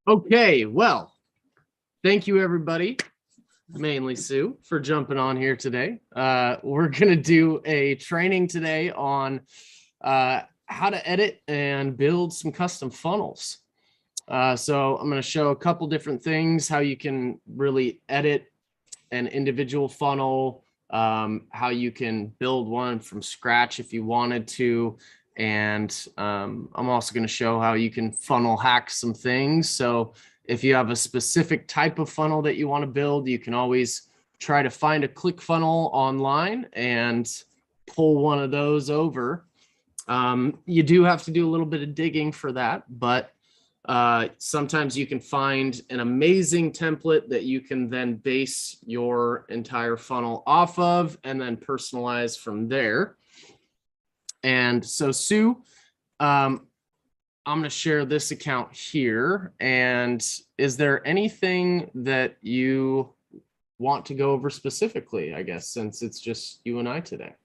Okay, well, thank you everybody, mainly Sue, for jumping on here today. We're gonna do a training today on how to edit and build some custom funnels. So I'm gonna show a couple different things, how you can really edit an individual funnel, how you can build one from scratch if you wanted to. And I'm also going to show how you can funnel hack some things. So if you have a specific type of funnel that you want to build, you can always try to find a ClickFunnels online and pull one of those over. You do have to do a little bit of digging for that, but sometimes you can find an amazing template that you can then base your entire funnel off of and then personalize from there. And so Sue, I'm going to share this account here. And is there anything that you want to go over specifically, I guess, since it's just you and I today?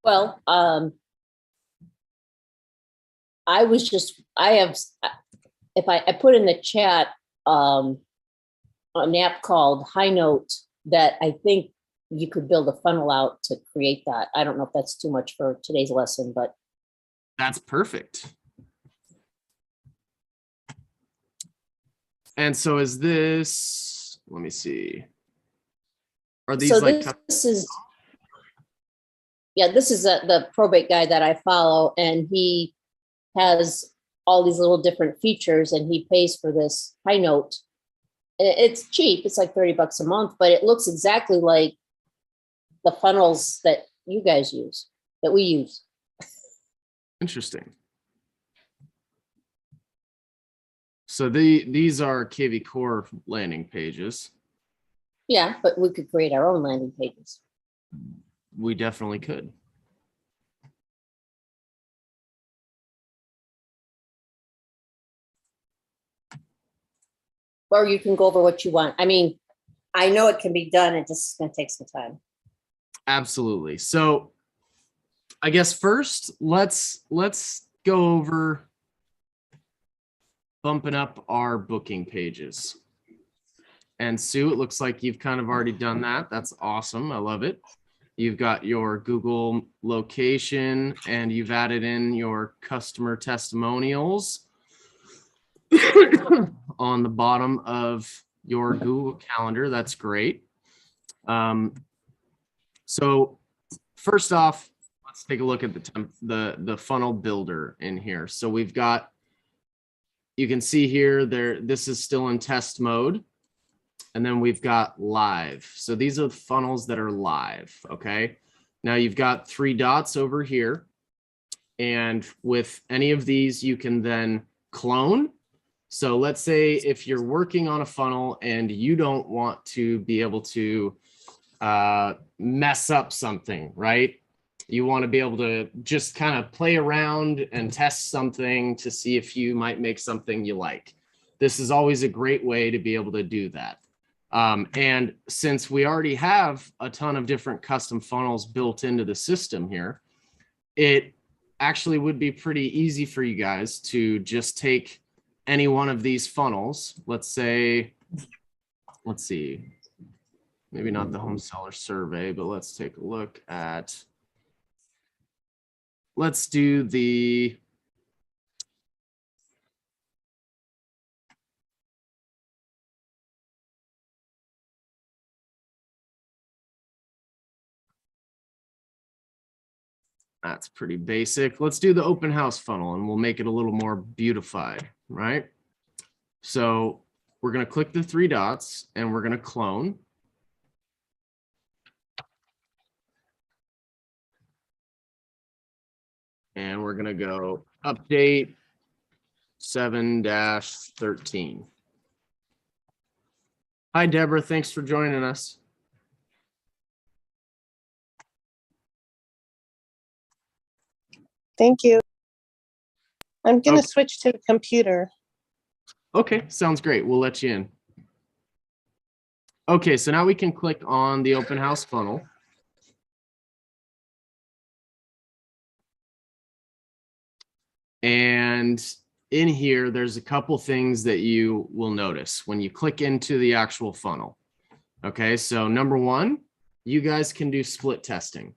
Well, I put in the chat an app called High Note that I think you could build a funnel out to create that. I don't know if that's too much for today's lesson, but that's perfect. And so is this, let me see. Are these so like this is the probate guy that I follow, and he has all these little different features, and he pays for this High Note. It's cheap. It's like $30 a month, but it looks exactly like the funnels that you guys use, that we use. Interesting. So these are KV Core landing pages. Yeah, but we could create our own landing pages. We definitely could. Or you can go over what you want. I mean, I know it can be done. It just is going to take some time. Absolutely. So I guess first, let's go over bumping up our booking pages. And Sue, it looks like you've kind of already done that. That's awesome. I love it. You've got your Google location and you've added in your customer testimonials on the bottom of your Google Calendar. That's great. So first off, let's take a look at the funnel builder in here. So we've got, you can see here this is still in test mode. And then we've got live. So these are the funnels that are live. Okay. Now you've got 3 dots over here. And with any of these, you can then clone. So let's say if you're working on a funnel and you don't want to be able to mess up something, right? You want to be able to just kind of play around and test something to see if you might make something you like. This is always a great way to be able to do that. And since we already have a ton of different custom funnels built into the system here, it actually would be pretty easy for you guys to just take any one of these funnels. Let's say, let's see, maybe not the home seller survey, but let's take a look at, let's do the that's pretty basic. Let's do the open house funnel and we'll make it a little more beautified, right? So we're going to click the 3 dots and we're going to clone. And we're going to go update 7-13. Hi, Deborah. Thanks for joining us. Thank you. I'm going to switch to the computer. Okay, sounds great. We'll let you in. Okay, so now we can click on the open house funnel. And in here, there's a couple things that you will notice when you click into the actual funnel. Okay, so number one, you guys can do split testing.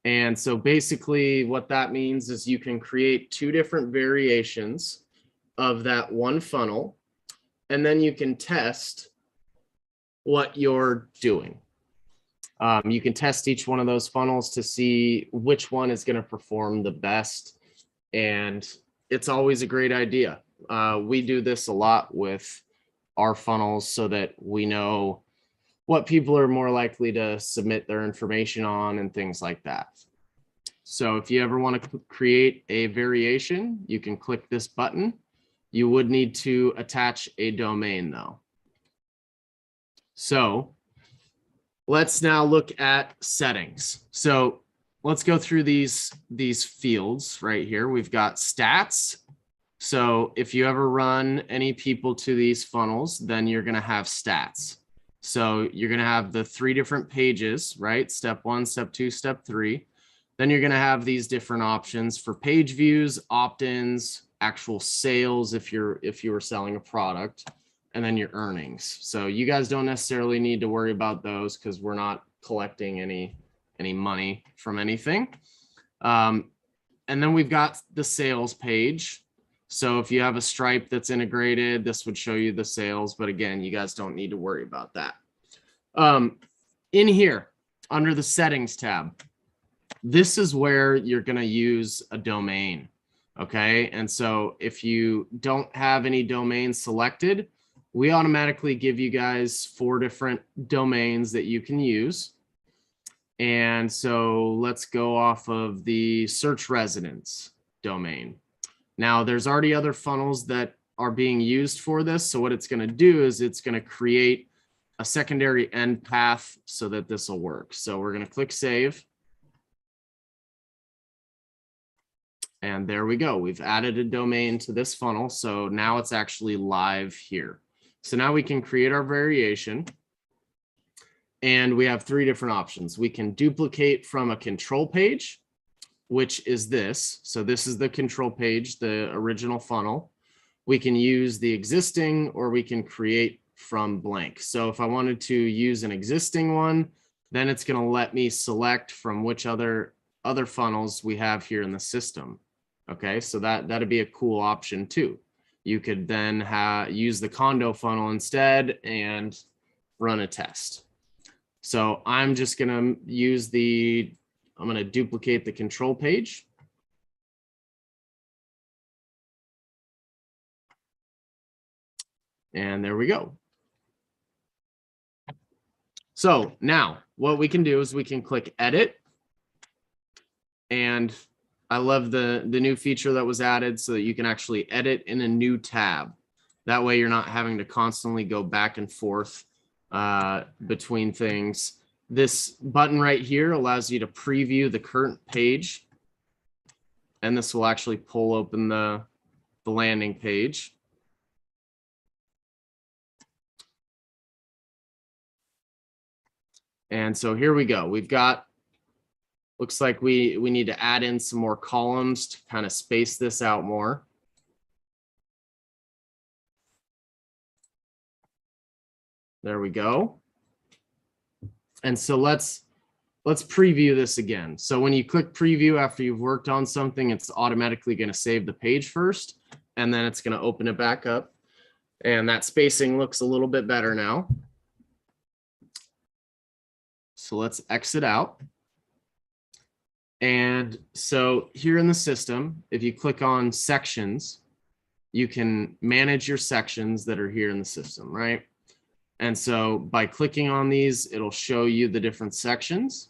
And so basically what that means is you can create two different variations of that one funnel, and then you can test what you're doing. You can test each one of those funnels to see which one is going to perform the best. And it's always a great idea. We do this a lot with our funnels so that we know what people are more likely to submit their information on and things like that. So if you ever want to create a variation, you can click this button. You would need to attach a domain though. So let's now look at settings. So let's go through these fields right here. We've got stats. So if you ever run any people to these funnels, then you're going to have stats. So you're going to have the 3 different pages, right? Step 1, step 2, step 3. Then you're going to have these different options for page views, opt-ins, actual sales if you were selling a product, and then your earnings. So you guys don't necessarily need to worry about those because we're not collecting any money from anything. And then we've got the sales page. So if you have a Stripe that's integrated, this would show you the sales. But again, you guys don't need to worry about that. In here, under the settings tab, this is where you're going to use a domain. Okay. And so if you don't have any domains selected, we automatically give you guys 4 different domains that you can use. And so let's go off of the search residence domain. Now there's already other funnels that are being used for this. So what it's going to do is it's going to create a secondary end path so that this will work. So we're going to click save. And there we go. We've added a domain to this funnel. So now it's actually live here. So now we can create our variation. And we have 3 different options. We can duplicate from a control page, which is this. So this is the control page, the original funnel. We can use the existing, or we can create from blank. So if I wanted to use an existing one, then it's going to let me select from which other funnels we have here in the system. Okay, so that'd be a cool option too. You could then use the condo funnel instead and run a test. So I'm just going to use I'm going to duplicate the control page. And there we go. So now what we can do is we can click edit. And I love the new feature that was added so that you can actually edit in a new tab. That way you're not having to constantly go back and forth between things. This button right here allows you to preview the current page. And this will actually pull open the landing page. And so here we go. We've got, looks like we need to add in some more columns to kind of space this out more. There we go. And so let's preview this again. So when you click preview after you've worked on something, it's automatically going to save the page first, and then it's going to open it back up. And that spacing looks a little bit better now. So let's exit out. And so here in the system, if you click on sections, you can manage your sections that are here in the system, right? And so by clicking on these, it'll show you the different sections.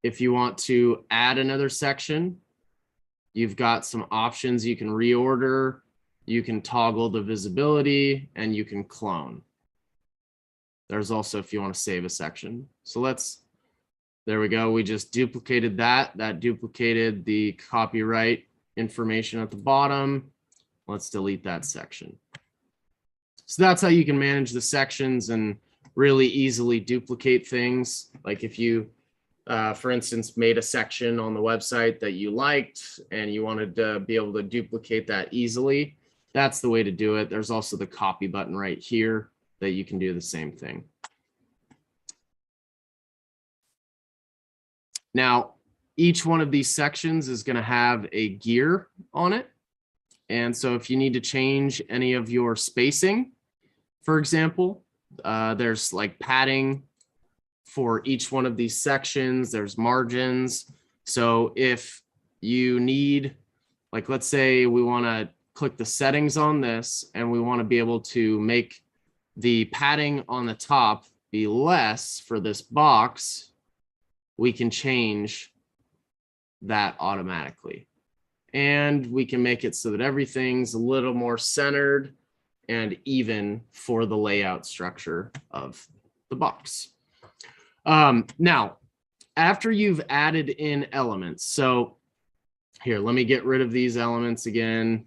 If you want to add another section, you've got some options. You can reorder, you can toggle the visibility, and you can clone. There's also if you want to save a section. So there we go. We just duplicated that. That duplicated the copyright information at the bottom. Let's delete that section. So that's how you can manage the sections and really easily duplicate things. Like if you for instance, made a section on the website that you liked and you wanted to be able to duplicate that easily, that's the way to do it. There's also the copy button right here that you can do the same thing. Now, each one of these sections is going to have a gear on it. And so if you need to change any of your spacing, for example, there's like padding for each one of these sections, there's margins. So if you need, like, let's say we want to click the settings on this and we want to be able to make the padding on the top be less for this box, we can change that automatically. And we can make it so that everything's a little more centered and even for the layout structure of the box. Now, after you've added in elements, so here, let me get rid of these elements again.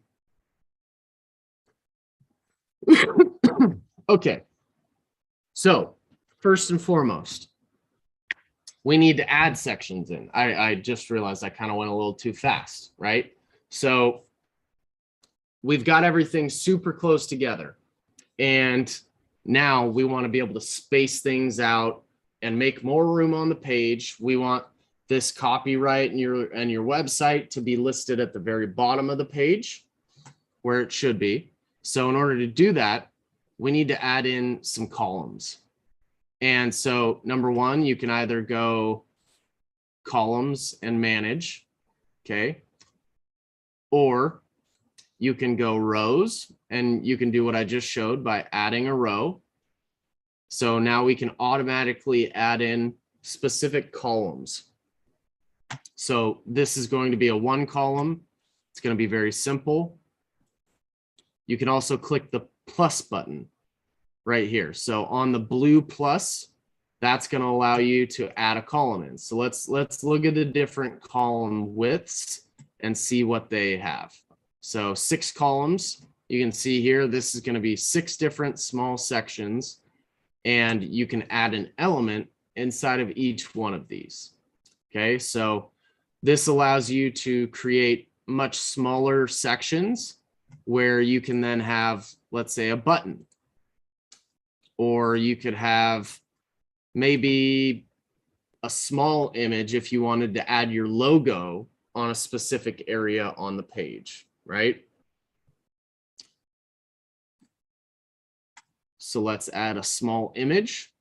Okay, so first and foremost, we need to add sections in. I just realized I kind of went a little too fast, right? So we've got everything super close together. And now we want to be able to space things out and make more room on the page. We want this copyright and your website to be listed at the very bottom of the page where it should be. So in order to do that, we need to add in some columns. And so number one, you can either go columns and manage, okay? Or you can go rows and you can do what I just showed by adding a row. So now we can automatically add in specific columns. So this is going to be a 1 column. It's going to be very simple. You can also click the plus button right here. So on the blue plus, that's going to allow you to add a column in. So let's look at the different column widths and see what they have. So 6 columns, you can see here, this is going to be 6 different small sections, and you can add an element inside of each one of these. Okay, so this allows you to create much smaller sections where you can then have, let's say, a button, or you could have maybe a small image if you wanted to add your logo on a specific area on the page, right? So let's add a small image.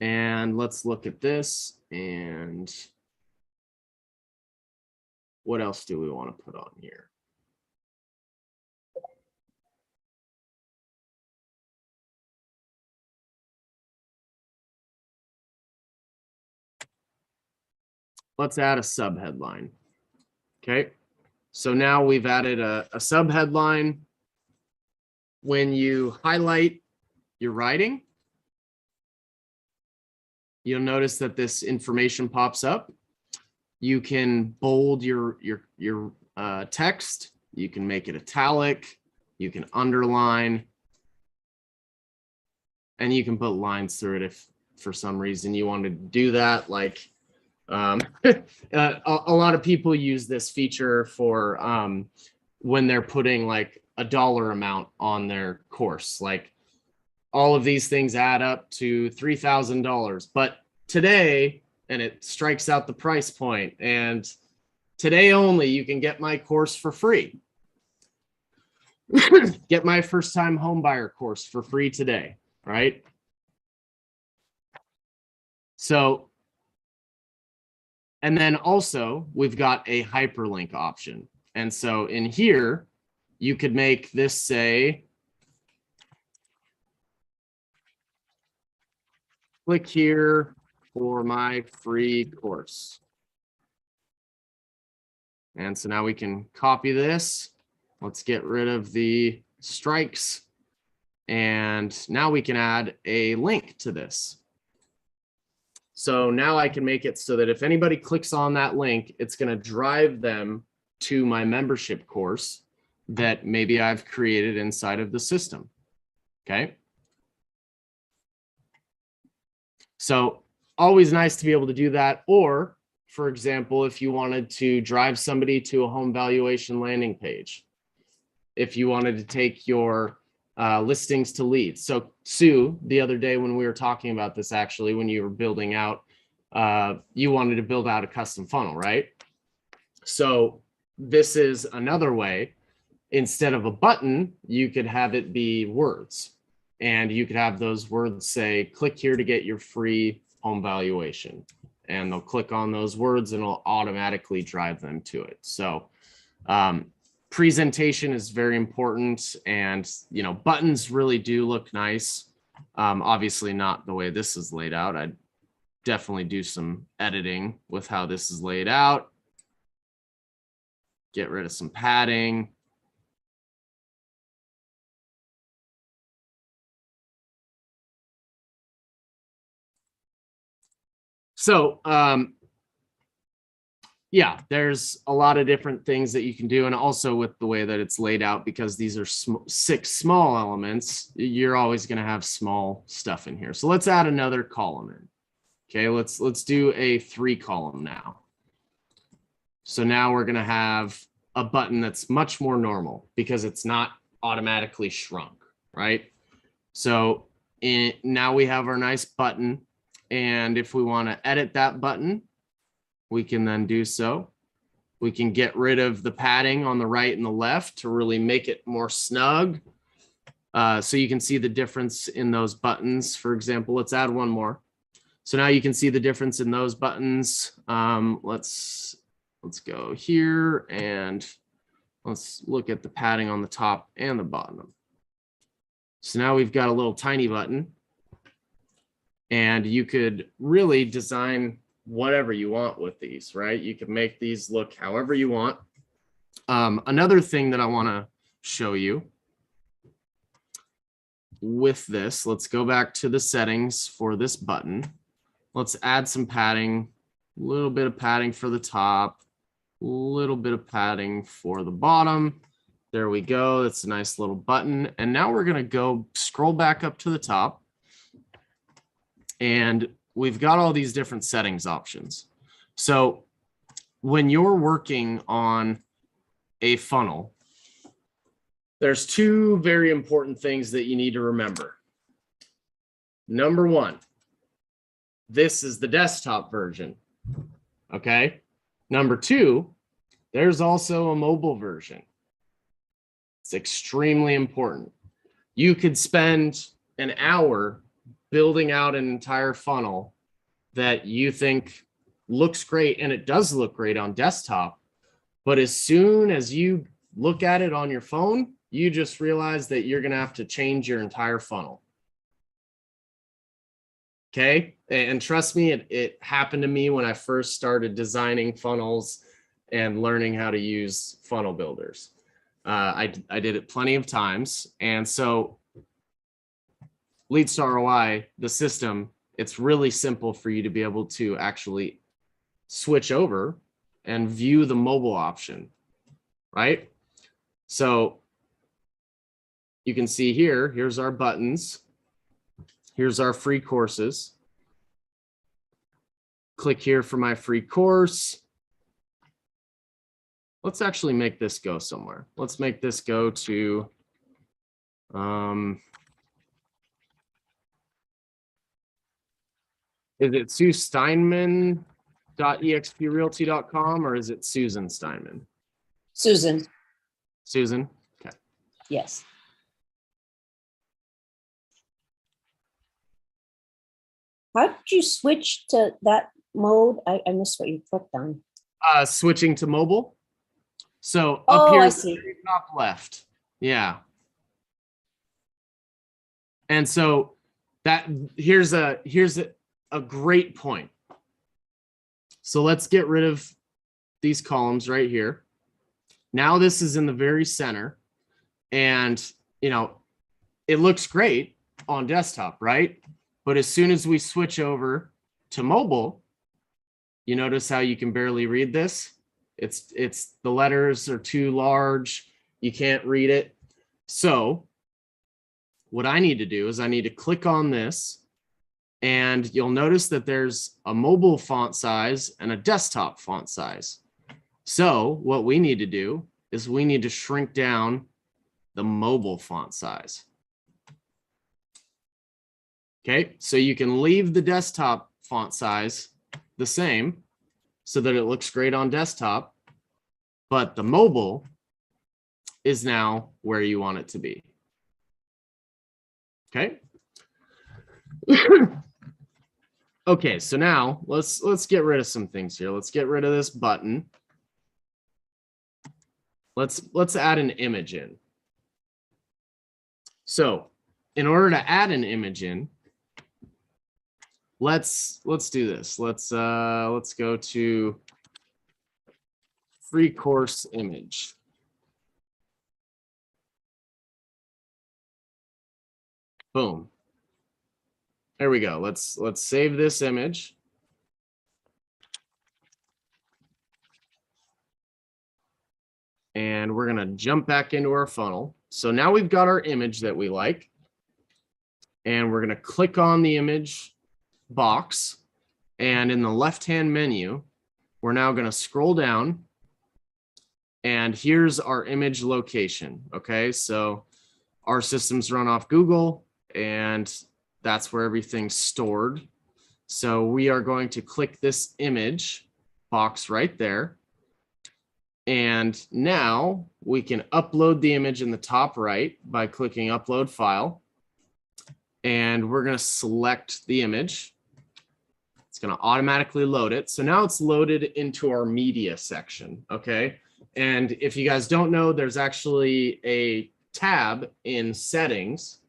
And let's look at this. And what else do we want to put on here? Let's add a sub headline. Okay, so now we've added a sub headline. When you highlight your writing, you'll notice that this information pops up. You can bold your text. You can make it italic. You can underline. And you can put lines through it if for some reason you wanted to do that. Like a lot of people use this feature for when they're putting like a dollar amount on their course. Like all of these things add up to $3,000. But today, and it strikes out the price point, and today only, you can get my course for free. Get my first time home buyer course for free today, right? So, and then also we've got a hyperlink option. And so in here, you could make this say, click here for my free course. And so now we can copy this. Let's get rid of the strikes. And now we can add a link to this. So now I can make it so that if anybody clicks on that link, it's going to drive them to my membership course that maybe I've created inside of the system. Okay. So always nice to be able to do that. Or for example, if you wanted to drive somebody to a home valuation landing page, if you wanted to take your listings to leads. So Sue, the other day when we were talking about this, actually, when you were building out, you wanted to build out a custom funnel, right? So this is another way. Instead of a button, you could have it be words, and you could have those words say, click here to get your free home valuation. And they'll click on those words and it'll automatically drive them to it. So presentation is very important, and buttons really do look nice. Obviously not the way this is laid out. I'd definitely do some editing with how this is laid out. Get rid of some padding. So yeah, there's a lot of different things that you can do. And also with the way that it's laid out, because these are 6 small elements, you're always going to have small stuff in here. So let's add another column in. Okay, let's do a 3 column now. So now we're going to have a button that's much more normal because it's not automatically shrunk, right? So now we have our nice button. And if we want to edit that button, we can then do so. We can get rid of the padding on the right and the left to really make it more snug. So you can see the difference in those buttons. For example, let's add one more. So now you can see the difference in those buttons. Let's go here and let's look at the padding on the top and the bottom. So now we've got a little tiny button, and you could really design whatever you want with these, right? You can make these look however you want. Another thing that I want to show you with this, let's go back to the settings for this button. Let's add some padding, a little bit of padding for the top, a little bit of padding for the bottom. There we go. That's a nice little button. And now we're going to go scroll back up to the top. And we've got all these different settings options. So when you're working on a funnel, there's 2 very important things that you need to remember. Number 1, this is the desktop version. Okay. Number 2, there's also a mobile version. It's extremely important. You could spend an hour building out an entire funnel that you think looks great, and it does look great on desktop, but as soon as you look at it on your phone, you just realize that you're going to have to change your entire funnel. Okay. And trust me, it happened to me when I first started designing funnels and learning how to use funnel builders. I did it plenty of times. And so Leads to ROI, the system, it's really simple for you to be able to actually switch over and view the mobile option, right? So you can see here, here's our buttons. Here's our free courses. Click here for my free course. Let's actually make this go somewhere. Let's make this go to, is it SueSteinman.exprealty.com or is it Susan Steinman? Susan, Susan, okay. yes. How did you switch to that mode? I missed what you clicked on. Switching to mobile. So up Oh, here, I at the see. very top left. Yeah. And so that here's a great point. So let's get rid of these columns right here. Now this is in the very center, and it looks great on desktop, right? But as soon as we switch over to mobile, you notice how you can barely read this. It's the letters are too large. You can't read it. So what I need to do is I need to click on this And you'll notice that there's a mobile font size and a desktop font size. So what we need to do is we need to shrink down the mobile font size. Okay, so you can leave the desktop font size the same so that it looks great on desktop, but the mobile is now where you want it to be. Okay. Okay, so now let's get rid of some things here. Let's get rid of this button. Let's add an image in. So in order to add an image in, let's do this. Let's go to free course image. Boom. There we go. Let's save this image. And we're going to jump back into our funnel. So now we've got our image that we like. And we're going to click on the image box. And in the left-hand menu, we're now going to scroll down. And here's our image location. Okay, so our systems run off Google, and that's where everything's stored. So we are going to click this image box right there. And now we can upload the image in the top right by clicking upload file. And we're going to select the image. It's going to automatically load it. So now it's loaded into our media section. Okay. And if you guys don't know, there's actually a tab in settings.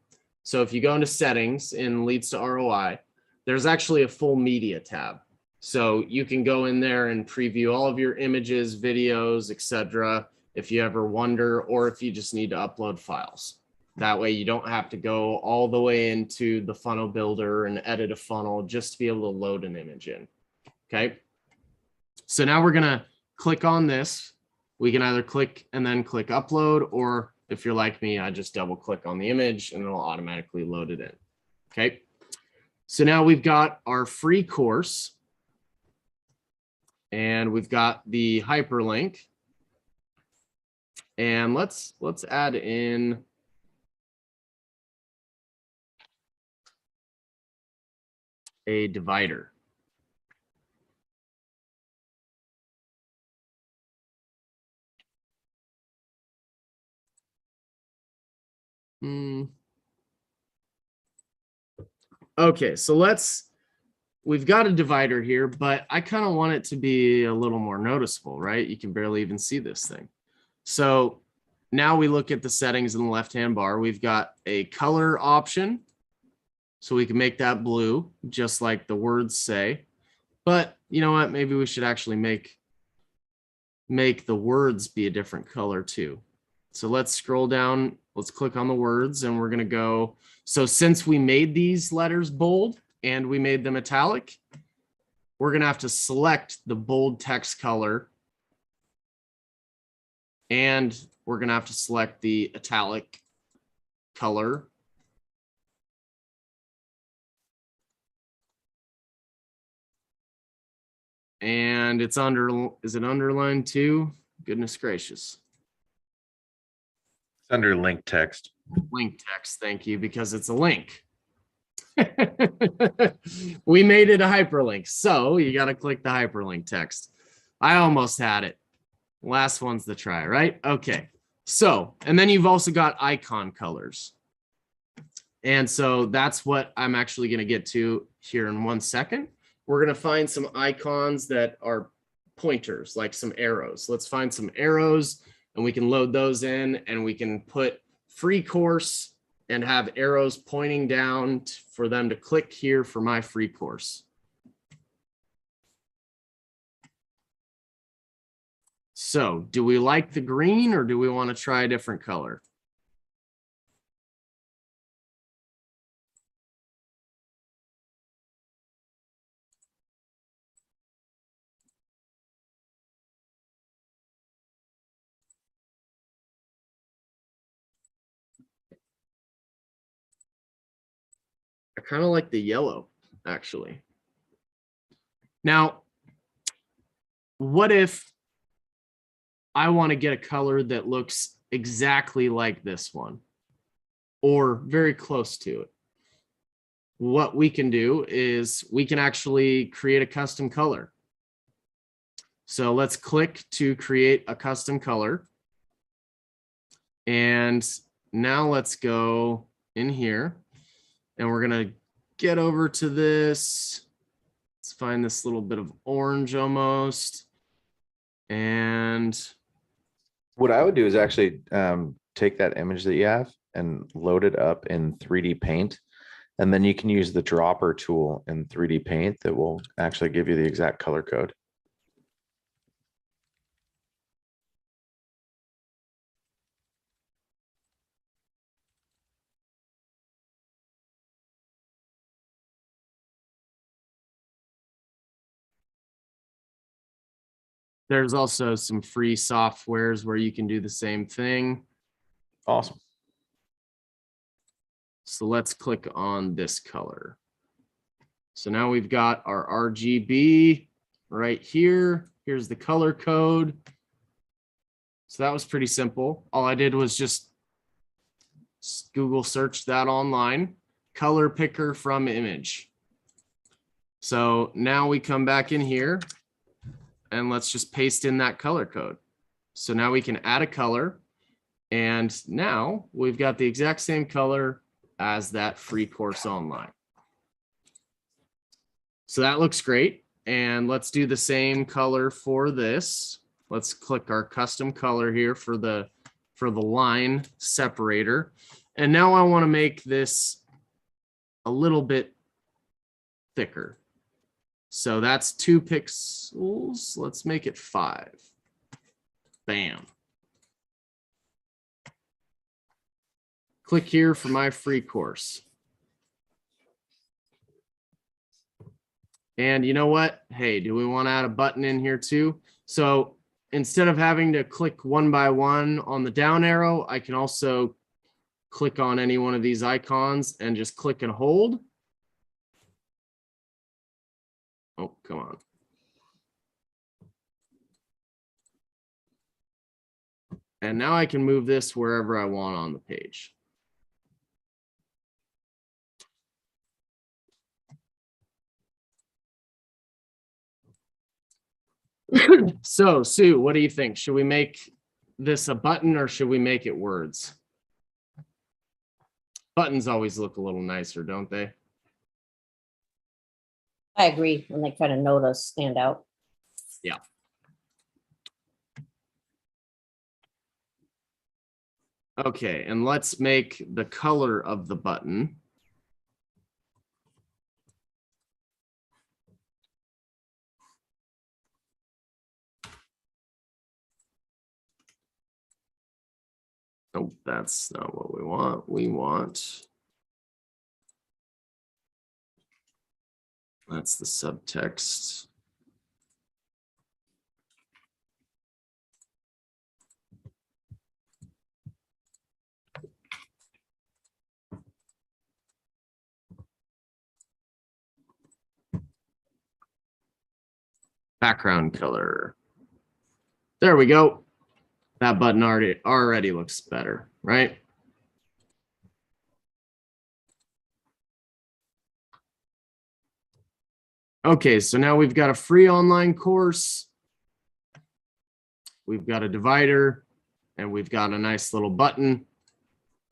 So if you go into settings in Leads to ROI, there's actually a full media tab. So you can go in there and preview all of your images, videos, etc. if you ever wonder, or if you just need to upload files. That way you don't have to go all the way into the funnel builder and edit a funnel just to be able to load an image in. Okay. So now we're going to click on this. We can either click and then click upload, or if you're like me, I just double click on the image and it'll automatically load it in. Okay. So now we've got our free course. And we've got the hyperlink. And let's add in a divider. Okay, so we've got a divider here, but I kind of want it to be a little more noticeable, right? You can barely even see this thing. So now we look at the settings in the left-hand bar. We've got a color option. So we can make that blue, just like the words say. But you know what? Maybe we should actually make the words be a different color too. So let's scroll down. Let's click on the words and we're going to go. So since we made these letters bold and we made them italic, we're going to have to select the bold text color. And we're going to have to select the italic color. And it's is it underlined too? Goodness gracious. It's under link text. Link text, thank you, because it's a link. We made it a hyperlink, so you got to click the hyperlink text. I almost had it. Last one's the try, right? Okay, so, and then you've also got icon colors. And so that's what I'm actually going to get to here in 1 second. We're going to find some icons that are pointers, like some arrows. Let's find some arrows and we can load those in and we can put free course and have arrows pointing down for them to click here for my free course. So do we like the green or do we want to try a different color? I kind of like the yellow. actually. Now, what if I want to get a color that looks exactly like this one or very close to it? What we can do is we can actually create a custom color. So let's click to create a custom color. And now let's go in here and we're going to get over to this. Let's find this little bit of orange almost. And What I would do is actually take that image that you have and load it up in 3D Paint. And then you can use the dropper tool in 3D Paint that will actually give you the exact color code. there's also some free softwares where you can do the same thing. Awesome. So let's click on this color. So now we've got our RGB right here. Here's the color code. So that was pretty simple. All I did was just Google search that online, color picker from image. So now we come back in here and let's just paste in that color code. So now we can add a color and now we've got the exact same color as that free course online. So that looks great. And let's do the same color for this. Let's click our custom color here for the line separator. And now I want to make this a little bit thicker. So that's 2 pixels. Let's make it 5. Bam. Click here for my free course. And you know what? Hey, do we want to add a button in here too? So instead of having to click one by one on the down arrow, I can also click on any one of these icons and just click and hold. Oh, come on. And now I can move this wherever I want on the page. So, Sue, what do you think? Should we make this a button or should we make it words? Buttons always look a little nicer, don't they? I agree. And they kind of notice, stand out. Yeah. Okay, and let's make the color of the button. Oh, that's not what we want. We want. That's the subtext. Background color. There we go. That button already looks better, right? Okay, so now we've got a free online course. We've got a divider and we've got a nice little button.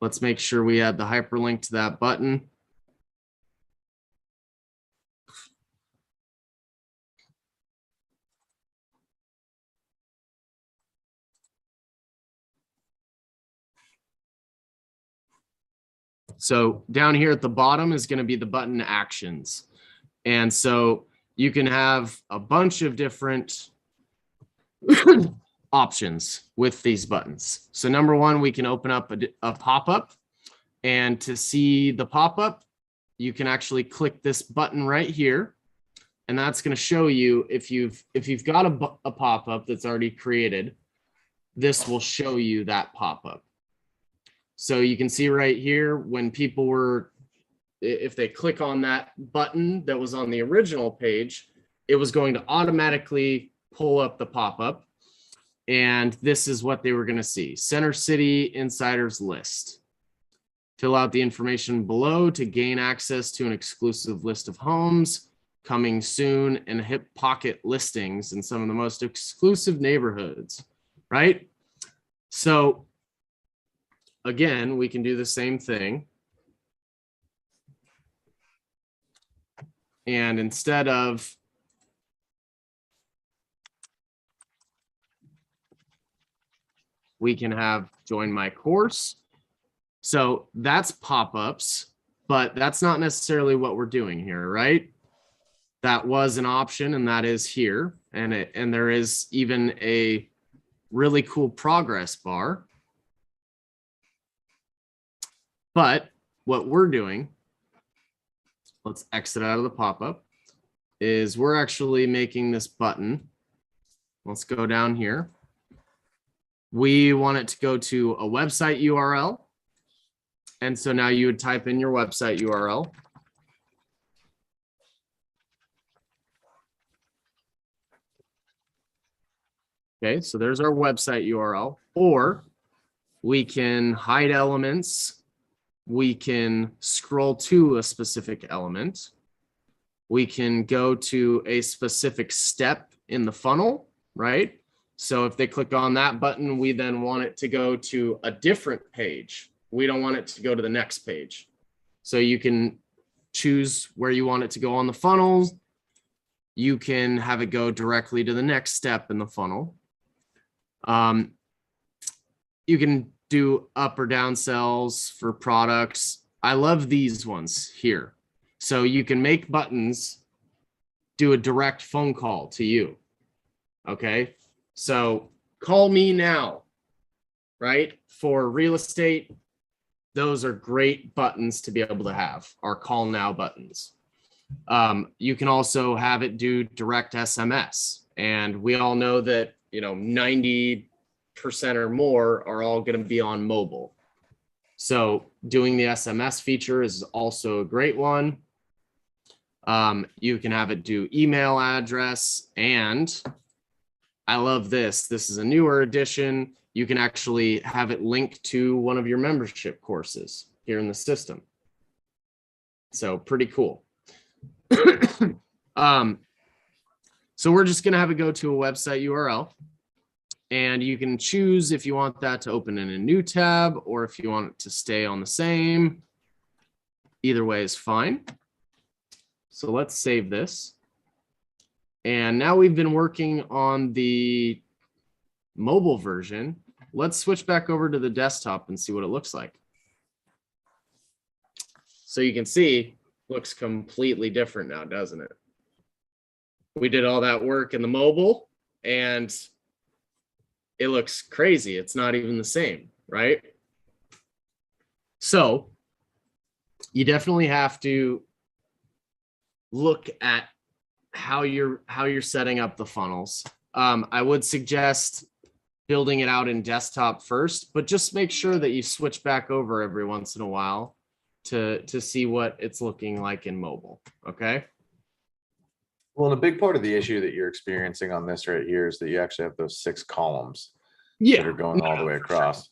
Let's make sure we add the hyperlink to that button. So down here at the bottom is going to be the button actions. And so you can have a bunch of different options with these buttons. So number one, we can open up a pop-up, and to see the pop-up, you can actually click this button right here. And that's going to show you if you've got a pop-up that's already created, this will show you that pop-up. So you can see right here when people were if they click on that button that was on the original page, it was going to automatically pull up the pop-up. And this is what they were going to see. Center City Insiders List. Fill out the information below to gain access to an exclusive list of homes coming soon and hip pocket listings in some of the most exclusive neighborhoods, right? So again, we can do the same thing. And instead of we can have join my course. So that's pop-ups, but that's not necessarily what we're doing here, right? That was an option and that is here. And there is even a really cool progress bar. But what we're doing, let's exit out of the pop-up, is we're actually making this button. Let's go down here. We want it to go to a website URL. And so now you would type in your website URL. Okay, so there's our website URL. Or we can hide elements. We can scroll to a specific element. We can go to a specific step in the funnel, right? So if they click on that button, we then want it to go to a different page. We don't want it to go to the next page. So you can choose where you want it to go on the funnel. You can have it go directly to the next step in the funnel. You can do up or down sells for products. I love these ones here. So you can make buttons do a direct phone call to you. Okay. So call me now, right? For real estate, those are great buttons to be able to have, our call now buttons. You can also have it do direct SMS. And we all know that, 90% or more are all going to be on mobile. So doing the SMS feature is also a great one. You can have it do email address, and I love this. This is a newer edition. You can actually have it linked to one of your membership courses here in the system. So pretty cool. So we're just going to have it go to a website URL, and you can choose if you want that to open in a new tab or if you want it to stay on the same. Either way is fine. So let's save this. And now we've been working on the mobile version. Let's switch back over to the desktop and see what it looks like. So you can see, looks completely different now, doesn't it? We did all that work in the mobile and it looks crazy. It's not even the same, right? So you definitely have to look at how you're setting up the funnels. I would suggest building it out in desktop first, but just make sure that you switch back over every once in a while to see what it's looking like in mobile. Okay. Well, and a big part of the issue that you're experiencing on this right here is that you actually have those 6 columns that are going all the way across.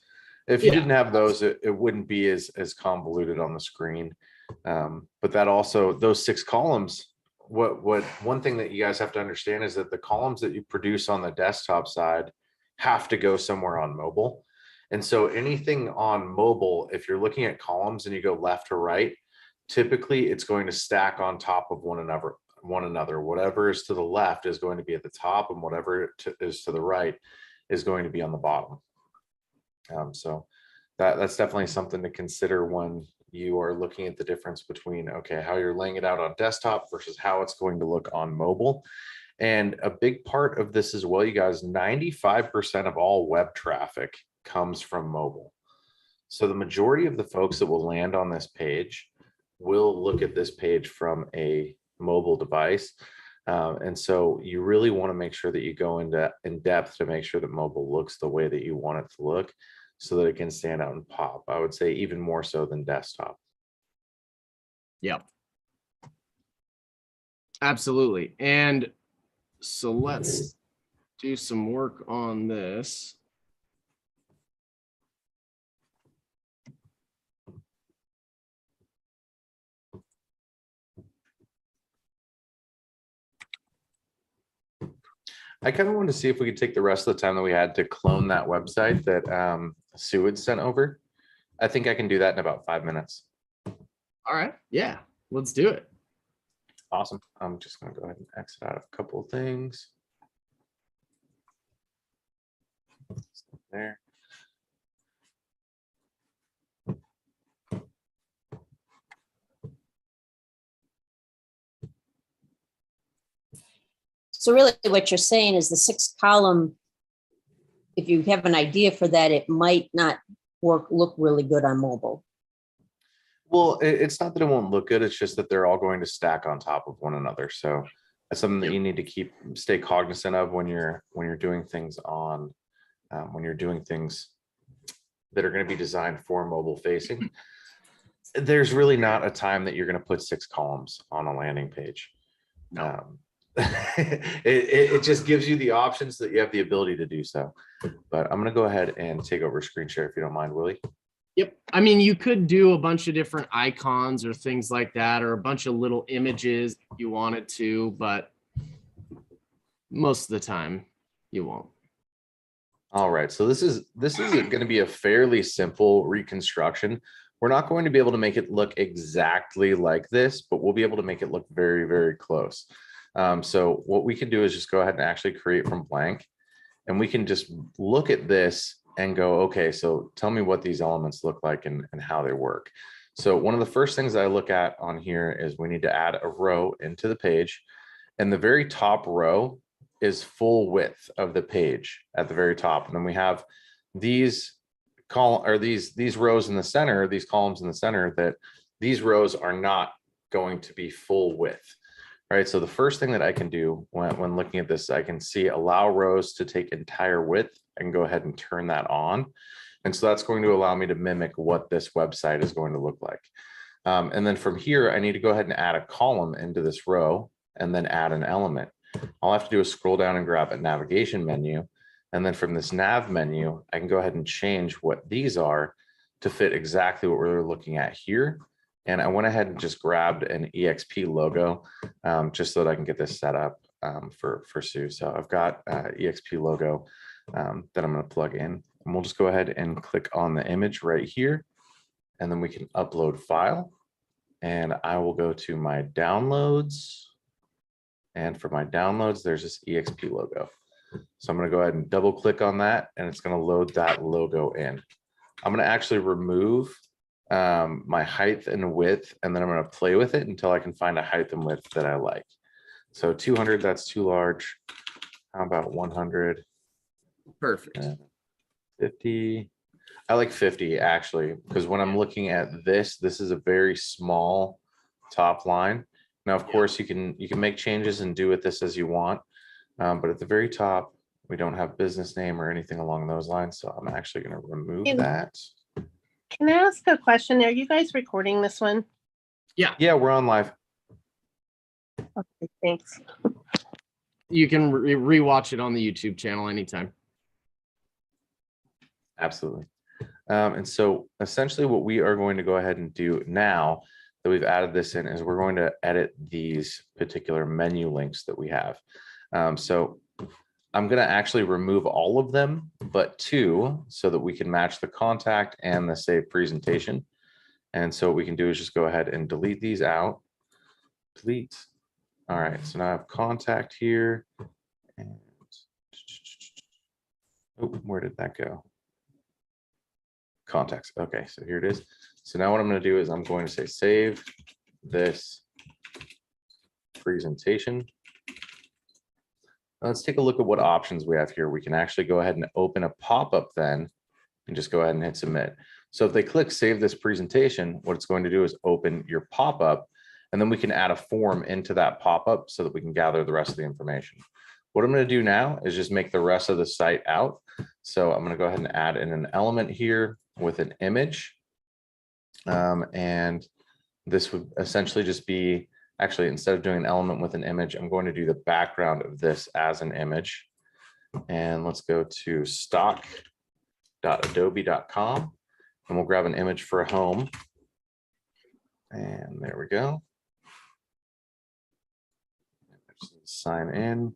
If you didn't have those, it wouldn't be as convoluted on the screen. But that also, those 6 columns, one thing that you guys have to understand is that the columns that you produce on the desktop side have to go somewhere on mobile. And so anything on mobile, if you're looking at columns and you go left to right, typically it's going to stack on top of one another. Whatever is to the left is going to be at the top, and whatever is to the right is going to be on the bottom. So that's definitely something to consider when you are looking at the difference between, okay, how you're laying it out on desktop versus how it's going to look on mobile. And a big part of this as well, you guys, 95% of all web traffic comes from mobile. So the majority of the folks that will land on this page will look at this page from a mobile device. And so you really want to make sure that you go in depth to make sure that mobile looks the way that you want it to look so that it can stand out and pop. I would say even more so than desktop. Yep. Absolutely. And so let's do some work on this. I kind of wanted to see if we could take the rest of the time that we had to clone that website that Sue had sent over. I think I can do that in about 5 minutes. All right. Yeah, let's do it. Awesome. I'm just going to go ahead and exit out a couple of things. There. So really what you're saying is the 6-column, if you have an idea for that, it might not look really good on mobile. Well, it's not that it won't look good. It's just that they're all going to stack on top of one another. So that's something that you need to stay cognizant of when you're doing things on when you're doing things that are going to be designed for mobile facing. There's really not a time that you're going to put 6 columns on a landing page. No. It just gives you the options that you have the ability to do so. But I'm going to go ahead and take over screen share if you don't mind, Willie. Yep. I mean, you could do a bunch of different icons or things like that, or a bunch of little images if you wanted to, but most of the time you won't. All right. So this is going to be a fairly simple reconstruction. We're not going to be able to make it look exactly like this, but we'll be able to make it look very, very close. So what we can do is just go ahead and actually create from blank, and we can just look at this and go, okay, so tell me what these elements look like and how they work. So one of the first things that I look at on here is we need to add a row into the page, and the very top row is full width of the page at the very top. And then we have these these rows in the center, these columns in the center, that these rows are not going to be full width. All right, so the first thing that I can do when looking at this, I can see allow rows to take entire width. I can go ahead and turn that on. And so that's going to allow me to mimic what this website is going to look like. And then from here, I need to go ahead and add a column into this row and then add an element. All I have to do is scroll down and grab a navigation menu. And then from this nav menu, I can go ahead and change what these are to fit exactly what we're looking at here. And I went ahead and just grabbed an EXP logo just so that I can get this set up for Sue. So I've got EXP logo that I'm going to plug in. And we'll just go ahead and click on the image right here. And then we can upload file. And I will go to my downloads. And for my downloads, there's this EXP logo. So I'm going to go ahead and double click on that, and it's going to load that logo in. I'm going to actually remove my height and width, and then I'm going to play with it until I can find a height and width that I like. So 200, that's too large. How about 100? Perfect. 50. I like 50 actually, because when I'm looking at this is a very small top line. Now, of course, you can make changes and do with this as you want. But at the very top, we don't have business name or anything along those lines. So I'm actually going to remove that. Can I ask a question? Are you guys recording this one? Yeah, we're on live. Okay, thanks. You can rewatch it on the YouTube channel anytime. Absolutely. And so essentially what we are going to go ahead and do now that we've added this in is we're going to edit these particular menu links that we have. So I'm going to actually remove all of them, but 2, so that we can match the contact and the save presentation. And so what we can do is just go ahead and delete these out. Delete. All right, so now I have contact here. And oh, where did that go? Contacts. Okay, so here it is. So now what I'm going to do is I'm going to say save this presentation. Let's take a look at what options we have here. We can actually go ahead and open a pop-up then and just go ahead and hit submit. So if they click save this presentation, what it's going to do is open your pop-up, and then we can add a form into that pop-up so that we can gather the rest of the information. What I'm going to do now is just make the rest of the site out. So I'm going to go ahead and add in an element here with an image. And this would essentially just be, actually, instead of doing an element with an image, I'm going to do the background of this as an image. And let's go to stock.adobe.com and we'll grab an image for a home. And there we go. Sign in.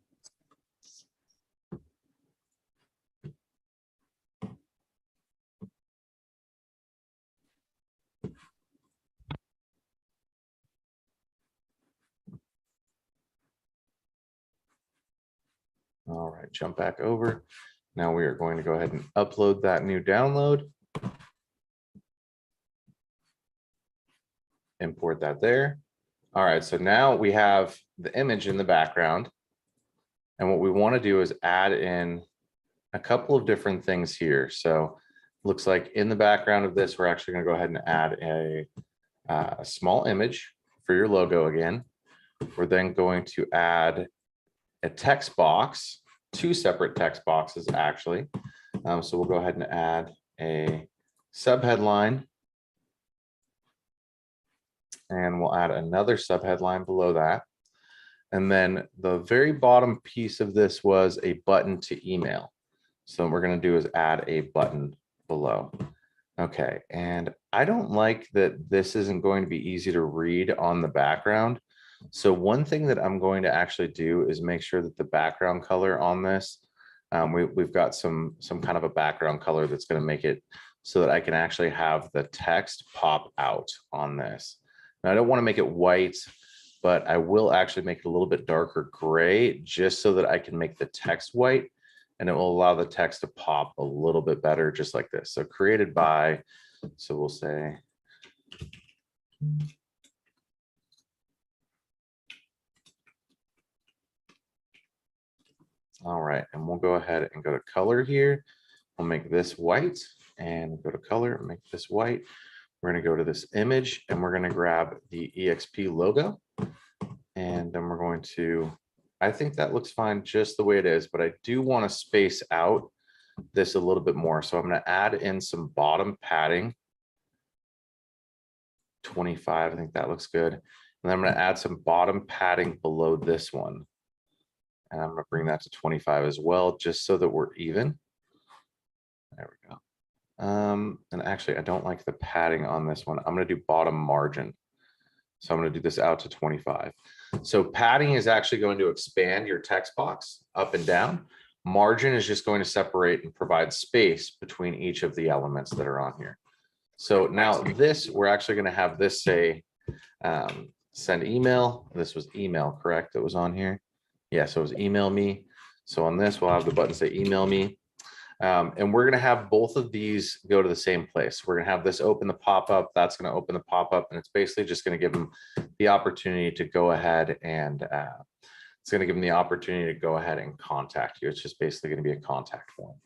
All right, jump back over. Now we are going to go ahead and upload that new download. Import that there. All right, so now we have the image in the background. And what we want to do is add in a couple of different things here. So looks like in the background of this, we're actually going to go ahead and add a small image for your logo again. We're then going to add a text box, two separate text boxes actually. So we'll go ahead and add a subheadline. And we'll add another subheadline below that. And then the very bottom piece of this was a button to email. So what we're going to do is add a button below. Okay, and I don't like that this isn't going to be easy to read on the background. So one thing that I'm going to actually do is make sure that the background color on this, we've got some kind of a background color that's going to make it so that I can actually have the text pop out on this. Now, I don't want to make it white, but I will actually make it a little bit darker gray just so that I can make the text white and it will allow the text to pop a little bit better, just like this. So created by, so we'll say, all right, and we'll go ahead and go to color here. We'll make this white and go to color and make this white. We're going to go to this image and we're going to grab the EXP logo. And then we're going to, I think that looks fine just the way it is, but I do want to space out this a little bit more. So I'm going to add in some bottom padding. 25, I think that looks good. And then I'm going to add some bottom padding below this one. And I'm going to bring that to 25 as well, just so that we're even. There we go. And actually, I don't like the padding on this one. I'm going to do bottom margin. So I'm going to do this out to 25. So padding is actually going to expand your text box up and down. Margin is just going to separate and provide space between each of the elements that are on here. So now this, we're actually going to have this say, send email. This was email, correct? That was on here. Yeah, so it was email me. So on this, we'll have the button say email me. And we're going to have both of these go to the same place. We're going to have this open the pop-up. That's going to open the pop-up. And it's basically just going to give them the opportunity to go ahead and it's going to give them the opportunity to go ahead and contact you. It's just basically going to be a contact form.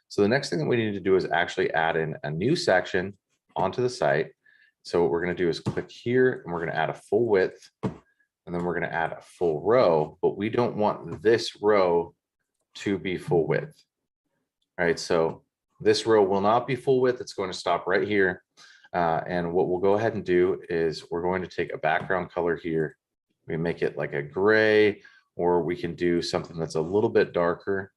So the next thing that we need to do is actually add in a new section onto the site. So what we're going to do is click here and we're going to add a full width. And then we're going to add a full row, but we don't want this row to be full width. All right, so this row will not be full width. It's going to stop right here. And what we'll go ahead and do is we're going to take a background color here. We make it like a gray, or we can do something that's a little bit darker.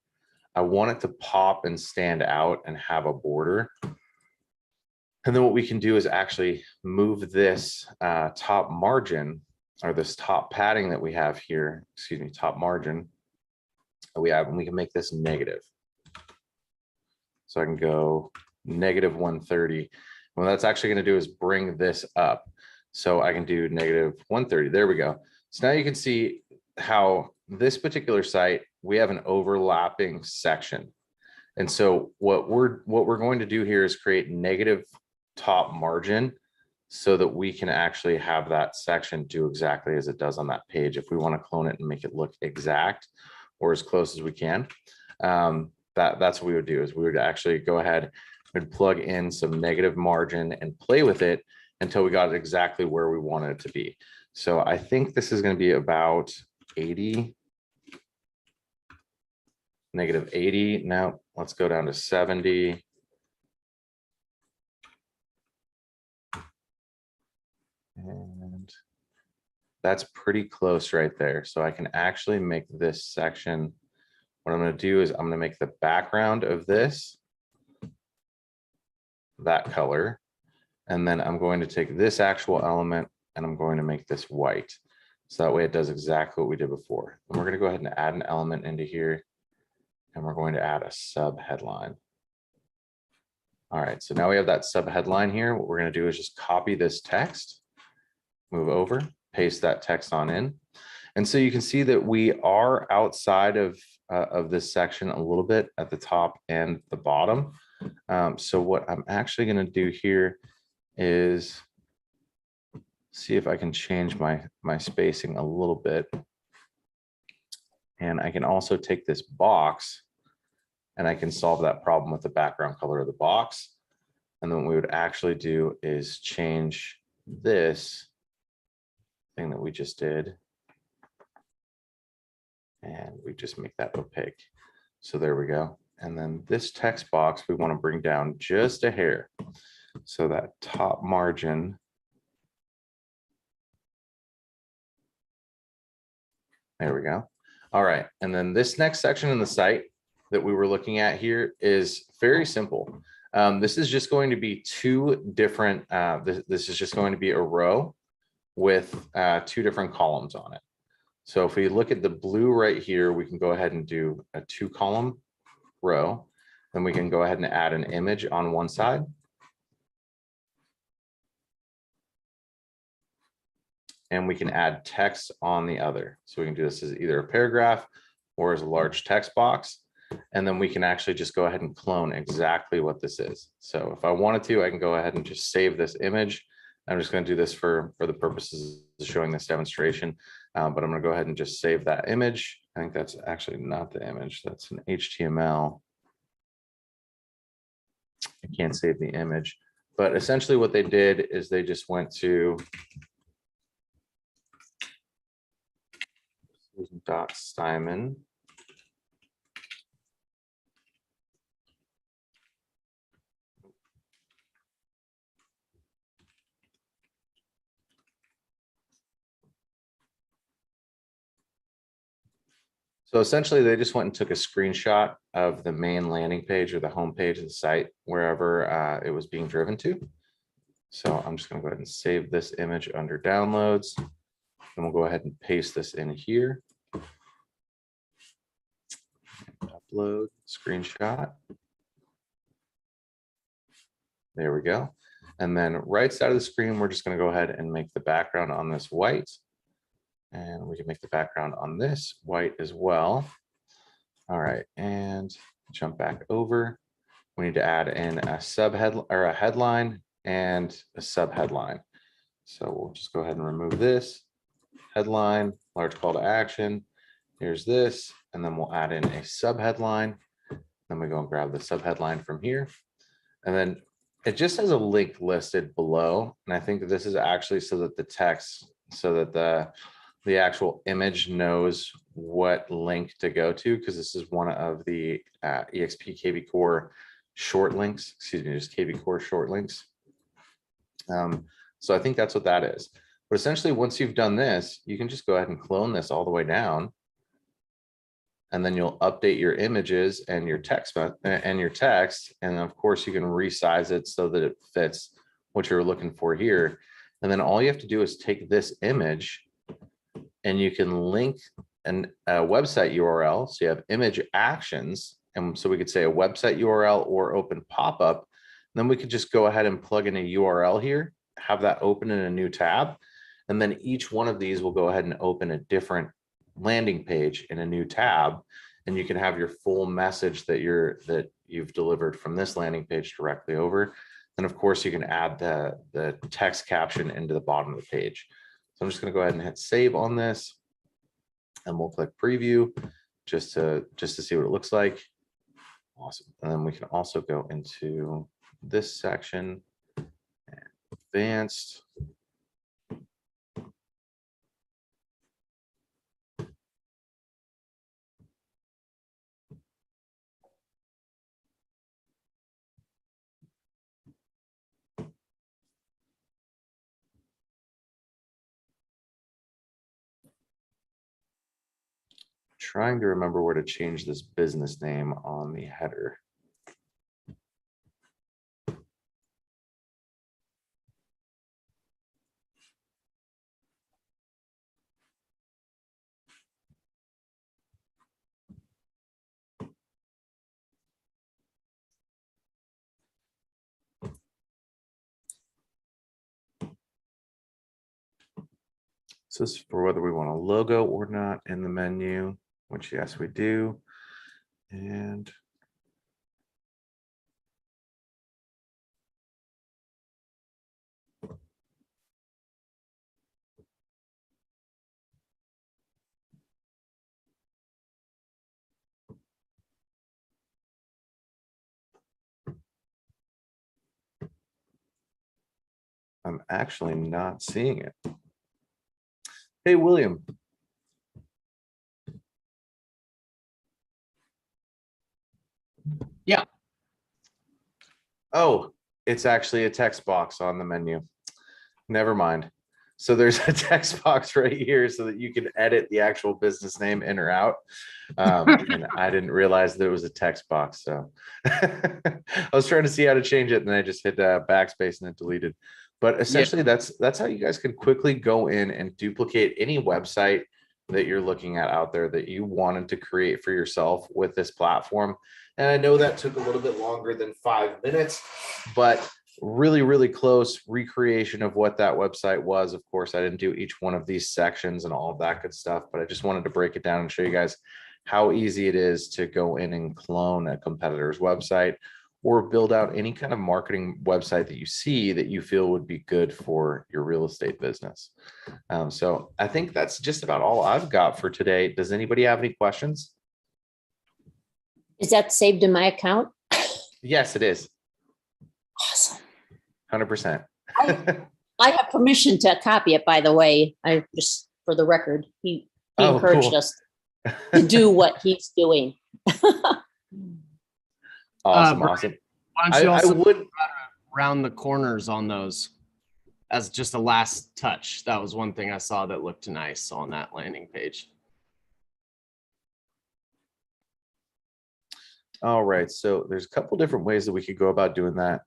I want it to pop and stand out and have a border. And then what we can do is actually move this top margin, or this top padding that we have here, excuse me, top margin that we have, and we can make this negative. So I can go negative 130. What that's actually going to do is bring this up. So I can do negative 130. There we go. So now you can see how this particular site, we have an overlapping section. And so what we're going to do here is create negative top margin so that we can actually have that section do exactly as it does on that page. If we want to clone it and make it look exact or as close as we can, that's what we would do, is we would actually go ahead and plug in some negative margin and play with it until we got it exactly where we wanted it to be. So I think this is going to be about 80, negative 80. Now let's go down to 70. And that's pretty close right there. So I can actually make this section. What I'm going to do is I'm going to make the background of this that color. And then I'm going to take this actual element and I'm going to make this white. So that way it does exactly what we did before. And we're going to go ahead and add an element into here. And we're going to add a sub headline. All right, so now we have that sub headline here. What we're going to do is just copy this text, move over, paste that text on in. And so you can see that we are outside of this section a little bit at the top and the bottom. So what I'm actually going to do here is see if I can change my spacing a little bit. And I can also take this box and I can solve that problem with the background color of the box. And then what we would actually do is change this thing that we just did. And we just make that opaque. So there we go. And then this text box, we want to bring down just a hair. So that top margin. There we go. All right. And then this next section in the site that we were looking at here is very simple. This is just going to be two different, this is just going to be a row with two different columns on it. So if we look at the blue right here, we can go ahead and do a 2-column row. Then we can go ahead and add an image on one side. And we can add text on the other. So we can do this as either a paragraph or as a large text box. And then we can actually just go ahead and clone exactly what this is. So if I wanted to, I can go ahead and just save this image. I'm just going to do this for the purposes of showing this demonstration. But I'm going to go ahead and just save that image. I think that's actually not the image. That's an HTML. I can't save the image. But essentially what they did is they just went to Steinman. So essentially they just went and took a screenshot of the main landing page or the home page of the site, wherever it was being driven to. So I'm just going to go ahead and save this image under downloads. And we'll go ahead and paste this in here. Upload screenshot. There we go. And then right side of the screen, we're just going to go ahead and make the background on this white. And we can make the background on this white as well. All right, and jump back over. We need to add in a subhead or a headline and a subheadline. So we'll just go ahead and remove this headline, large call to action. Here's this, and then we'll add in a subheadline. Then we go and grab the subheadline from here. And then it just has a link listed below. And I think that this is actually so that the text, so that the actual image knows what link to go to, because this is one of the EXP KB Core short links, excuse me, just KB Core short links. So I think that's what that is. But essentially, once you've done this, you can just go ahead and clone this all the way down. And then you'll update your images and your text. And of course, you can resize it so that it fits what you're looking for here. And then all you have to do is take this image and you can link a website URL. So you have image actions. And so we could say a website URL or open pop-up. Then we could just go ahead and plug in a URL here, have that open in a new tab. And then each one of these will go ahead and open a different landing page in a new tab. And you can have your full message that you've delivered from this landing page directly over. And of course, you can add the text caption into the bottom of the page. So I'm just going to go ahead and hit save on this. And we'll click preview just to see what it looks like. Awesome. And then we can also go into this section, advanced. trying to remember where to change this business name on the header. So this is for whether we want a logo or not in the menu, which yes, we do. And I'm actually not seeing it. Hey, William. Yeah. Oh, it's actually a text box on the menu. Never mind. So there's a text box right here so that you can edit the actual business name in or out. And I didn't realize there was a text box. So I was trying to see how to change it and I just hit backspace and it deleted. But essentially that's how you guys can quickly go in and duplicate any website that you're looking at out there that you wanted to create for yourself with this platform. And I know that took a little bit longer than 5 minutes, but really, really close recreation of what that website was. Of course, I didn't do each one of these sections and all of that good stuff, but I just wanted to break it down and show you guys how easy it is to go in and clone a competitor's website or build out any kind of marketing website that you see that you feel would be good for your real estate business. So I think that's just about all I've got for today. Does anybody have any questions? Is that saved in my account? Yes, it is. Awesome. 100%. I have permission to copy it, by the way. I just, for the record, he encouraged cool. us to do what he's doing. Awesome. Bryan, Awesome. Why don't you I also would round the corners on those as just a last touch? That was one thing I saw that looked nice on that landing page. All right, so there's a couple different ways that we could go about doing that.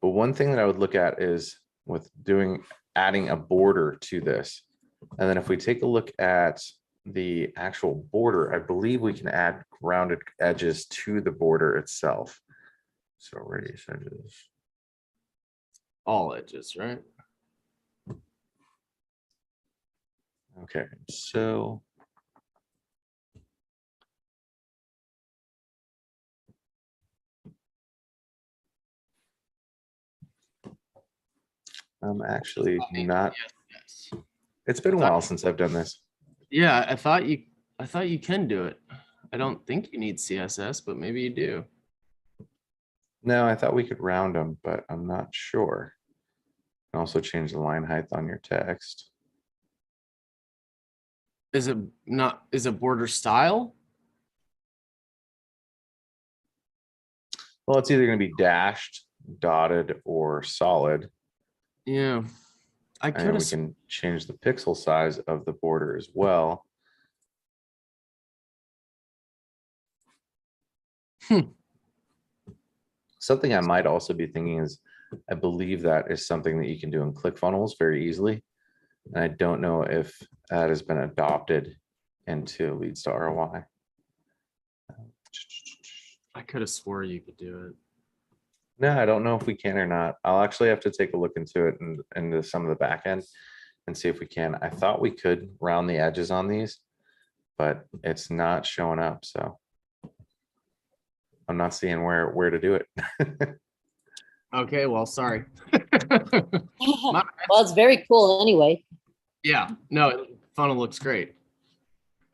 But one thing that I would look at is with adding a border to this. And then if we take a look at the actual border, I believe we can add rounded edges to the border itself. So radius edges. All edges, right? Okay, so I'm actually not. Yes. It's been a while since I've done this. Yeah, I thought you can do it. I don't think you need CSS, but maybe you do. No, I thought we could round them, but I'm not sure. And also change the line height on your text. Is it border style? Well, it's either going to be dashed, dotted, or solid. Yeah. I And could we have can change the pixel size of the border as well. Something I might also be thinking is, I believe that is something that you can do in ClickFunnels very easily. And I don't know if that has been adopted into Leads to ROI. I could have swore you could do it. No, I don't know if we can or not. I'll actually have to take a look into it and into some of the back end and see if we can. I thought we could round the edges on these, but it's not showing up. So I'm not seeing where to do it. Okay, well, sorry. Well, it's very cool anyway. Yeah, no, funnel looks great.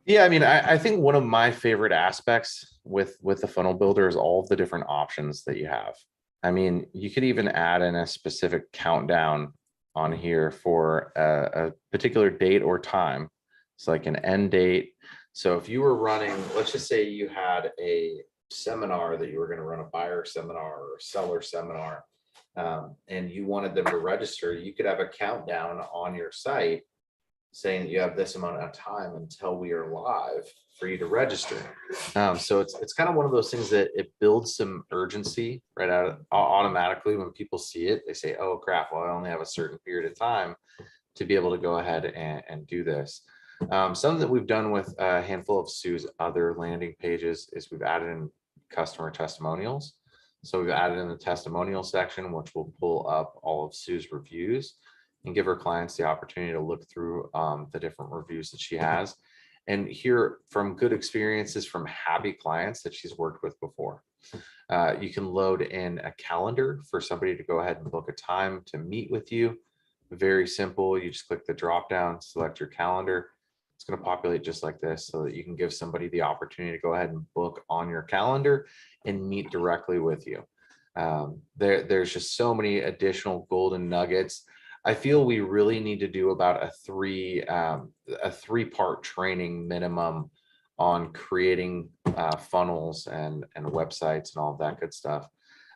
Yeah, I mean, I think one of my favorite aspects with the funnel builder is all of the different options that you have. I mean, you could even add in a specific countdown on here for a particular date or time. It's like an end date. So if you were running, let's just say you had a seminar that you were going to run, a buyer seminar or a seller seminar, and you wanted them to register, you could have a countdown on your site saying that you have this amount of time until we are live for you to register. So it's kind of one of those things that it builds some urgency right out automatically when people see it. They say, oh crap, well, I only have a certain period of time to be able to go ahead and do this. Something that we've done with a handful of Sue's other landing pages is we've added in customer testimonials. So we've added in the testimonial section, which will pull up all of Sue's reviews and give her clients the opportunity to look through the different reviews that she has and hear from good experiences from happy clients that she's worked with before. You can load in a calendar for somebody to go ahead and book a time to meet with you. Very simple. You just click the drop down, select your calendar. It's going to populate just like this so that you can give somebody the opportunity to go ahead and book on your calendar and meet directly with you. There's just so many additional golden nuggets. I feel we really need to do about a three-part training minimum on creating funnels and websites and all of that good stuff.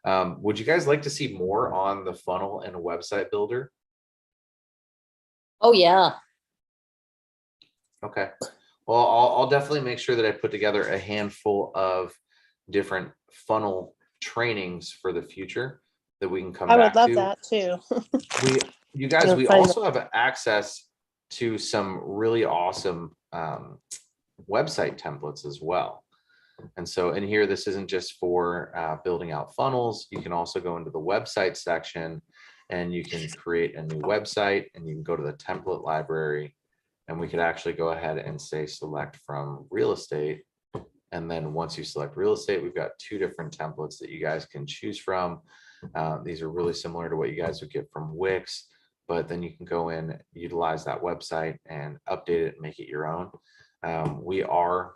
Would you guys like to see more on the funnel and website builder? Oh, yeah. Okay. Well, I'll definitely make sure that I put together a handful of different funnel trainings for the future that we can come I back would love to. that too. You guys, Gonna we find also have access to some really awesome website templates as well. And so in here, this isn't just for building out funnels. You can also go into the website section and you can create a new website and you can go to the template library and we could actually go ahead and say select from real estate. And then once you select real estate, we've got two different templates that you guys can choose from. These are really similar to what you guys would get from Wix, but then you can go in, utilize that website and update it and make it your own. We are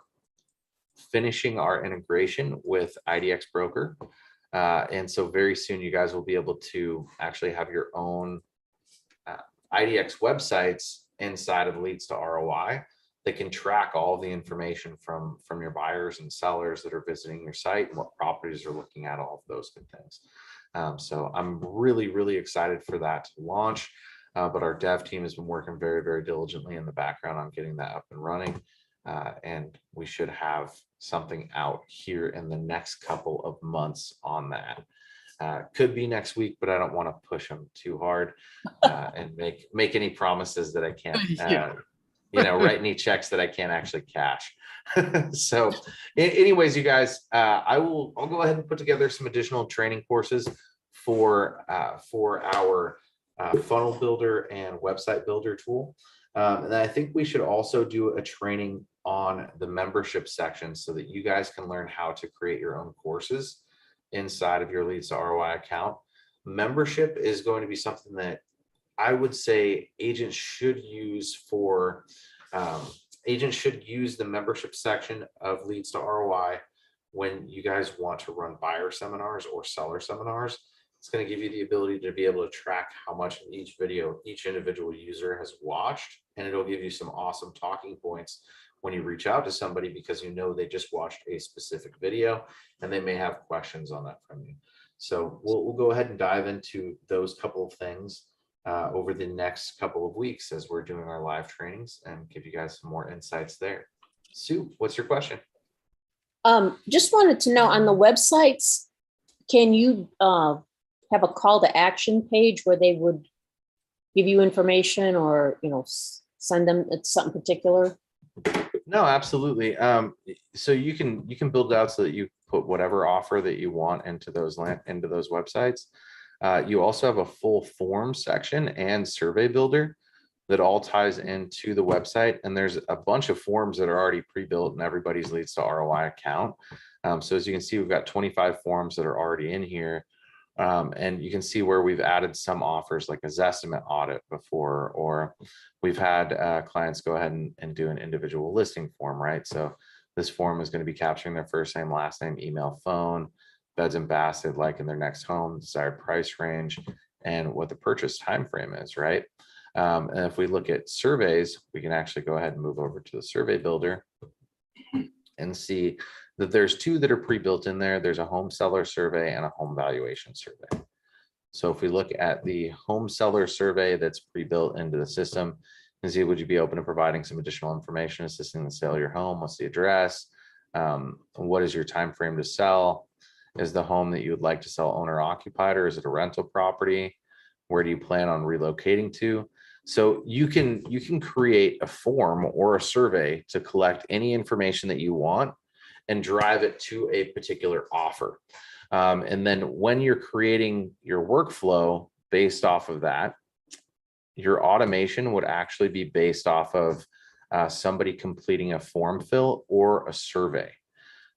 finishing our integration with IDX Broker. And so very soon you guys will be able to actually have your own IDX websites inside of Leads to ROI that can track all the information from your buyers and sellers that are visiting your site and what properties are looking at, all of those good things. So I'm really, really excited for that to launch. But our dev team has been working very, very diligently in the background on getting that up and running. And we should have something out here in the next couple of months on that. Could be next week, but I don't want to push them too hard and make any promises that I can't, write any checks that I can't actually cash. So anyways, you guys, I'll go ahead and put together some additional training courses for our funnel builder and website builder tool. And I think we should also do a training on the membership section so that you guys can learn how to create your own courses inside of your Leads to ROI account. Membership is going to be something that I would say agents should use for, agents should use the membership section of Leads to ROI when you guys want to run buyer seminars or seller seminars. It's going to give you the ability to be able to track how much in each video each individual user has watched, and it'll give you some awesome talking points when you reach out to somebody because you know they just watched a specific video and they may have questions on that from you. So we'll go ahead and dive into those couple of things over the next couple of weeks as we're doing our live trainings and give you guys some more insights there. Sue, what's your question? Just wanted to know on the websites, can you have a call to action page where they would give you information or, send them something particular? No, absolutely. So you can build it out so that you put whatever offer that you want into those websites. You also have a full form section and survey builder that all ties into the website. And there's a bunch of forms that are already pre-built in everybody's Leads to ROI account. So as you can see, we've got 25 forms that are already in here. And you can see where we've added some offers like a Zestimate audit before, or we've had clients go ahead and do an individual listing form, right? So this form is going to be capturing their first name, last name, email, phone, beds and baths they'd like in their next home, desired price range, and what the purchase time frame is, right? And if we look at surveys, we can actually go ahead and move over to the survey builder and see that there's two that are pre-built in there. There's a home seller survey and a home valuation survey. So if we look at the home seller survey that's pre-built into the system, and see, would you be open to providing some additional information assisting in the sale of your home? What's the address? What is your time frame to sell? Is the home that you would like to sell owner occupied, or is it a rental property? Where do you plan on relocating to? So you can create a form or a survey to collect any information that you want and drive it to a particular offer. And then when you're creating your workflow based off of that, your automation would actually be based off of somebody completing a form fill or a survey.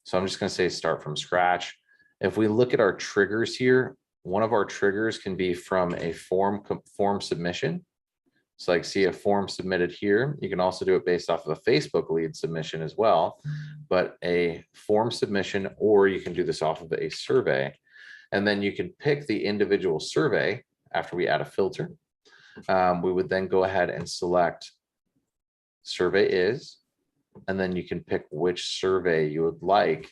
So I'm just going to say start from scratch. If we look at our triggers here, one of our triggers can be from a form submission. So like see a form submitted here. You can also do it based off of a Facebook lead submission as well, but a form submission, or you can do this off of a survey. And then you can pick the individual survey after we add a filter. We would then go ahead and select survey is, and then you can pick which survey you would like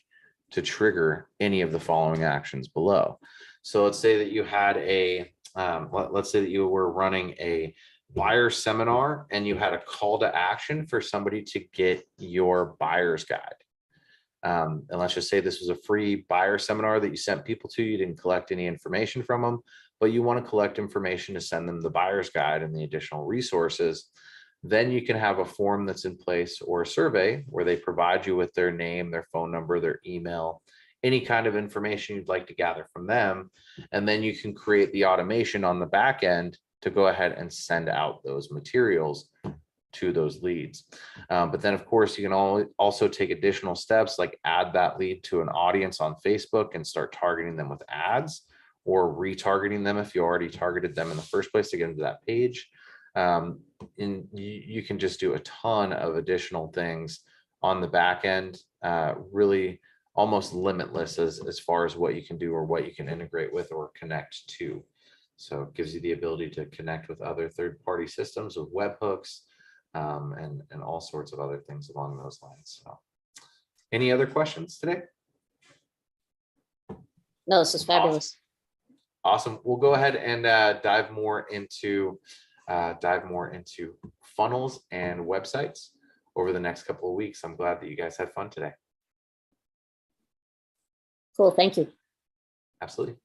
to trigger any of the following actions below. So let's say that you had let's say that you were running a buyer seminar and you had a call to action for somebody to get your buyer's guide. And let's just say this was a free buyer seminar that you sent people to. You didn't collect any information from them, but you want to collect information to send them the buyer's guide and the additional resources. Then you can have a form that's in place or a survey where they provide you with their name, their phone number, their email, any kind of information you'd like to gather from them. And then you can create the automation on the back end to go ahead and send out those materials to those leads. But then of course you can also take additional steps like add that lead to an audience on Facebook and start targeting them with ads, or retargeting them if you already targeted them in the first place to get into that page. And you can just do a ton of additional things on the back end, really almost limitless as far as what you can do or what you can integrate with or connect to. So it gives you the ability to connect with other third-party systems with webhooks, and all sorts of other things along those lines. So any other questions today? No, this is fabulous. Awesome. We'll go ahead and dive more into funnels and websites over the next couple of weeks. I'm glad that you guys had fun today. Cool. Thank you. Absolutely.